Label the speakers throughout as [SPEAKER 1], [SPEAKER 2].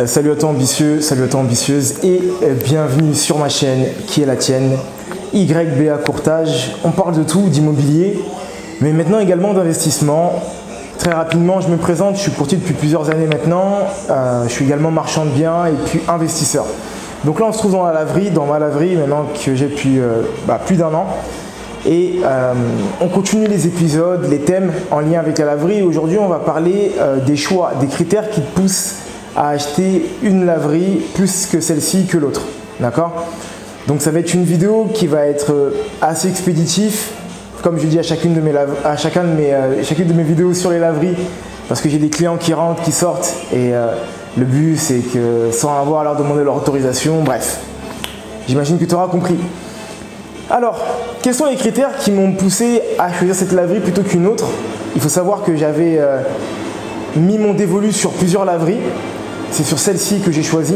[SPEAKER 1] Salut à toi ambitieux, salut à toi ambitieuse et bienvenue sur ma chaîne qui est la tienne, YBA Courtage. On parle de tout, d'immobilier, mais maintenant également d'investissement. Très rapidement, je me présente, je suis courtier depuis plusieurs années maintenant, je suis également marchand de biens et puis investisseur. Donc là on se trouve dans ma laverie maintenant que j'ai depuis plus d'un an. Et on continue les épisodes, les thèmes en lien avec la laverie. Aujourd'hui on va parler des choix, des critères qui te poussent à acheter une laverie plus que celle-ci que l'autre. D'accord? Donc ça va être une vidéo qui va être assez expéditive, comme je dis à chacune de mes vidéos sur les laveries, parce que j'ai des clients qui rentrent, qui sortent, et le but c'est que sans avoir à leur demander leur autorisation, bref, j'imagine que tu auras compris. Alors, quels sont les critères qui m'ont poussé à choisir cette laverie plutôt qu'une autre? Il faut savoir que j'avais mis mon dévolu sur plusieurs laveries. C'est sur celle-ci que j'ai choisi.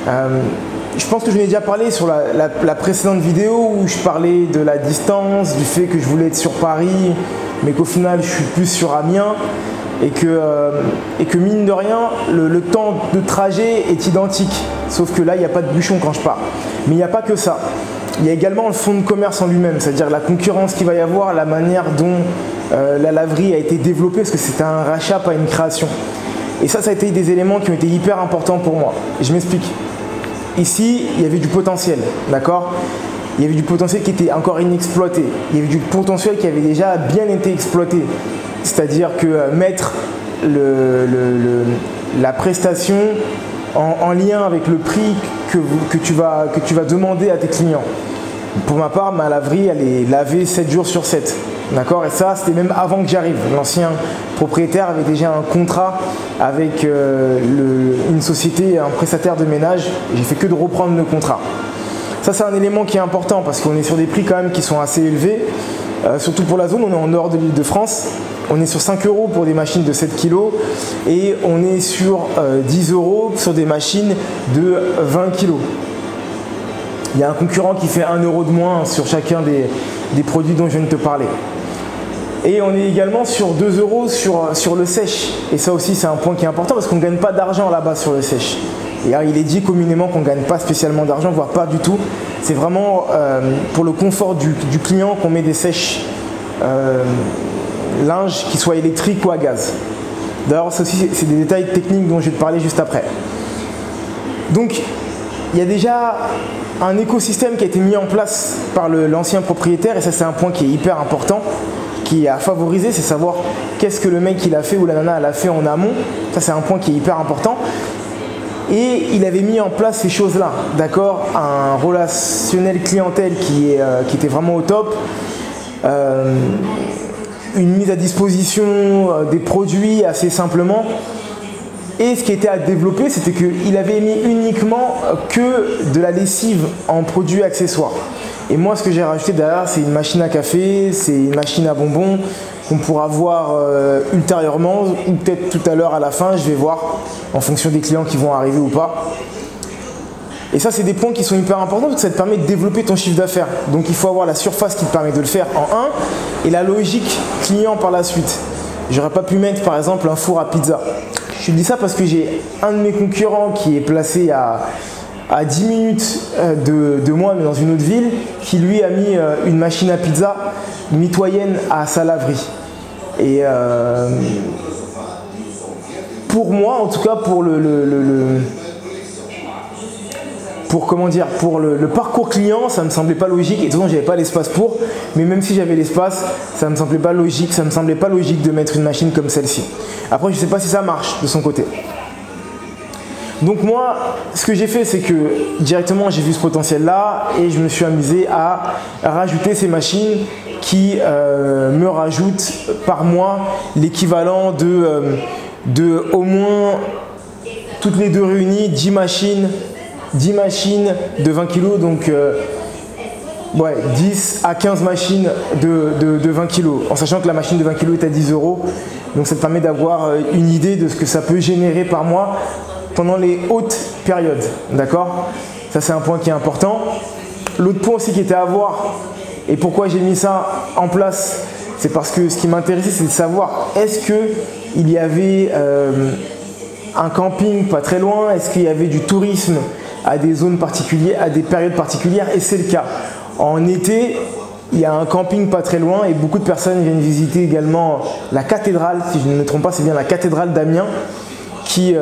[SPEAKER 1] Je pense que je n'ai déjà parlé sur la précédente vidéo où je parlais de la distance, du fait que je voulais être sur Paris, mais qu'au final je suis plus sur Amiens et que mine de rien, le temps de trajet est identique. Sauf que là, il n'y a pas de bouchon quand je pars. Mais il n'y a pas que ça. Il y a également le fonds de commerce en lui-même, c'est-à-dire la concurrence qu'il va y avoir, la manière dont la laverie a été développée, parce que c'était un rachat, pas une création. Et ça a été des éléments qui ont été hyper importants pour moi. Et je m'explique. Ici, il y avait du potentiel, d'accord? Il y avait du potentiel qui était encore inexploité. Il y avait du potentiel qui avait déjà bien été exploité. C'est-à-dire que mettre la prestation en lien avec le prix que tu vas demander à tes clients. Pour ma part, ma laverie, elle est lavée 7 jours sur 7. D'accord? Et ça, c'était même avant que j'arrive. L'ancien propriétaire avait déjà un contrat avec une société, un prestataire de ménage. J'ai fait que de reprendre le contrat. Ça, c'est un élément qui est important parce qu'on est sur des prix quand même qui sont assez élevés. Surtout pour la zone, on est en nord de l'île de France. On est sur 5 € pour des machines de 7 kg et on est sur 10 € sur des machines de 20 kg. Il y a un concurrent qui fait 1 € de moins sur chacun des produits dont je viens de te parler. Et on est également sur 2 € sur le sèche. Et ça aussi, c'est un point qui est important parce qu'on ne gagne pas d'argent là-bas sur le sèche. Et il est dit communément qu'on ne gagne pas spécialement d'argent, voire pas du tout. C'est vraiment pour le confort du client qu'on met des sèches linge qui soient électriques ou à gaz. D'ailleurs, ça aussi, c'est des détails techniques dont je vais te parler juste après. Donc, il y a déjà un écosystème qui a été mis en place par l'ancien propriétaire, et ça, c'est un point qui est hyper important, qui est à favoriser, c'est savoir qu'est-ce que le mec il a fait ou la nana elle a fait en amont. Ça, c'est un point qui est hyper important. Et il avait mis en place ces choses-là, d'accord? Un relationnel clientèle qui était vraiment au top. Une mise à disposition des produits assez simplement. Et ce qui était à développer, c'était qu'il avait mis uniquement que de la lessive en produits accessoires. Et moi, ce que j'ai rajouté derrière, c'est une machine à café, c'est une machine à bonbons qu'on pourra voir ultérieurement ou peut-être tout à l'heure à la fin, je vais voir en fonction des clients qui vont arriver ou pas. Et ça, c'est des points qui sont hyper importants parce que ça te permet de développer ton chiffre d'affaires. Donc, il faut avoir la surface qui te permet de le faire en un et la logique client par la suite. J'aurais pas pu mettre par exemple un four à pizza. Je te dis ça parce que j'ai un de mes concurrents qui est placé à 10 minutes de moi, mais dans une autre ville, qui lui a mis une machine à pizza mitoyenne à sa laverie. Et pour moi, en tout cas, pour le parcours client, ça ne me semblait pas logique. Et de toute façon, j'avais pas l'espace pour. Mais même si j'avais l'espace, ça me semblait pas logique. Ça me semblait pas logique de mettre une machine comme celle-ci. Après, je sais pas si ça marche de son côté. Donc moi, ce que j'ai fait, c'est que directement, j'ai vu ce potentiel-là et je me suis amusé à rajouter ces machines qui me rajoutent par mois l'équivalent de au moins toutes les deux réunies 10 machines de 20 kg, donc 10 à 15 machines de 20 kg, en sachant que la machine de 20 kg est à 10 €. Donc ça te permet d'avoir une idée de ce que ça peut générer par mois pendant les hautes périodes, d'accord? Ça, c'est un point qui est important. L'autre point aussi qui était à voir, et pourquoi j'ai mis ça en place, c'est parce que ce qui m'intéressait, c'est de savoir est-ce qu'il y avait un camping pas très loin? Est-ce qu'il y avait du tourisme à des zones particulières, à des périodes particulières? Et c'est le cas. En été, il y a un camping pas très loin et beaucoup de personnes viennent visiter également la cathédrale, si je ne me trompe pas, c'est bien la cathédrale d'Amiens qui,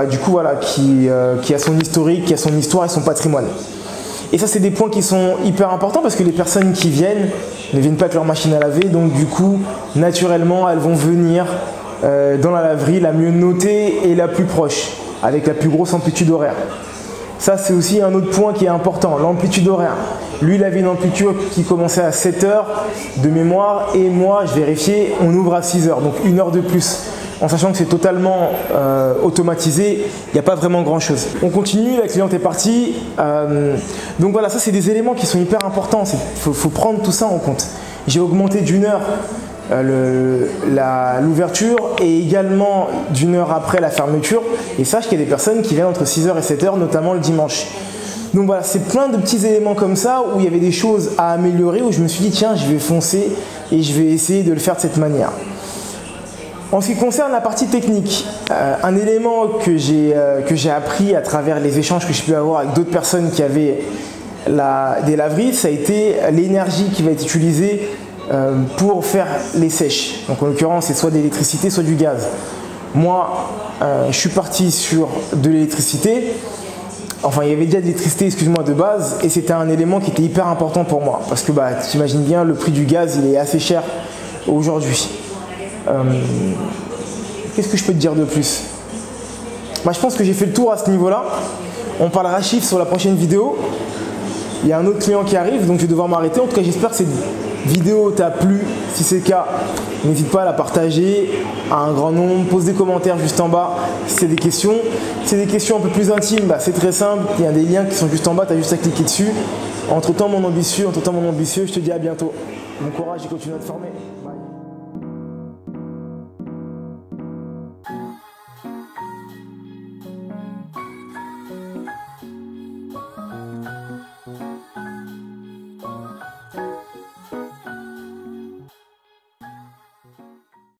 [SPEAKER 1] du coup, voilà, qui a son historique, qui a son histoire et son patrimoine. Et ça, c'est des points qui sont hyper importants parce que les personnes qui viennent ne viennent pas avec leur machine à laver, donc du coup, naturellement, elles vont venir dans la laverie la mieux notée et la plus proche, avec la plus grosse amplitude horaire. Ça, c'est aussi un autre point qui est important, l'amplitude horaire. Lui, il avait une amplitude qui commençait à 7 heures de mémoire et moi, je vérifiais, on ouvre à 6 heures, donc 1 heure de plus. En sachant que c'est totalement automatisé, il n'y a pas vraiment grand chose. On continue, la cliente est partie. Donc voilà, ça c'est des éléments qui sont hyper importants, il faut prendre tout ça en compte. J'ai augmenté d'1 heure l'ouverture et également d'1 heure après la fermeture. Et sache qu'il y a des personnes qui viennent entre 6h et 7h, notamment le dimanche. Donc voilà, c'est plein de petits éléments comme ça où il y avait des choses à améliorer, où je me suis dit tiens, je vais foncer et je vais essayer de le faire de cette manière. En ce qui concerne la partie technique, un élément que j'ai appris à travers les échanges que je peux avoir avec d'autres personnes qui avaient des laveries, ça a été l'énergie qui va être utilisée pour faire les sèches. Donc en l'occurrence, c'est soit de l'électricité, soit du gaz. Moi, je suis parti sur de l'électricité. Enfin, il y avait déjà de l'électricité, excuse-moi, de base, et c'était un élément qui était hyper important pour moi. Parce que tu imagines bien, le prix du gaz, il est assez cher aujourd'hui. Qu'est-ce que je peux te dire de plus? Je pense que j'ai fait le tour à ce niveau-là. On parlera chiffres sur la prochaine vidéo. Il y a un autre client qui arrive, donc je vais devoir m'arrêter. En tout cas, j'espère que cette vidéo t'a plu. Si c'est le cas, n'hésite pas à la partager à un grand nombre. Pose des commentaires juste en bas si c'est des questions. Si c'est des questions un peu plus intimes, c'est très simple. Il y a des liens qui sont juste en bas, tu as juste à cliquer dessus. Entre temps, mon ambitieux, je te dis à bientôt. Bon courage et continue à te former.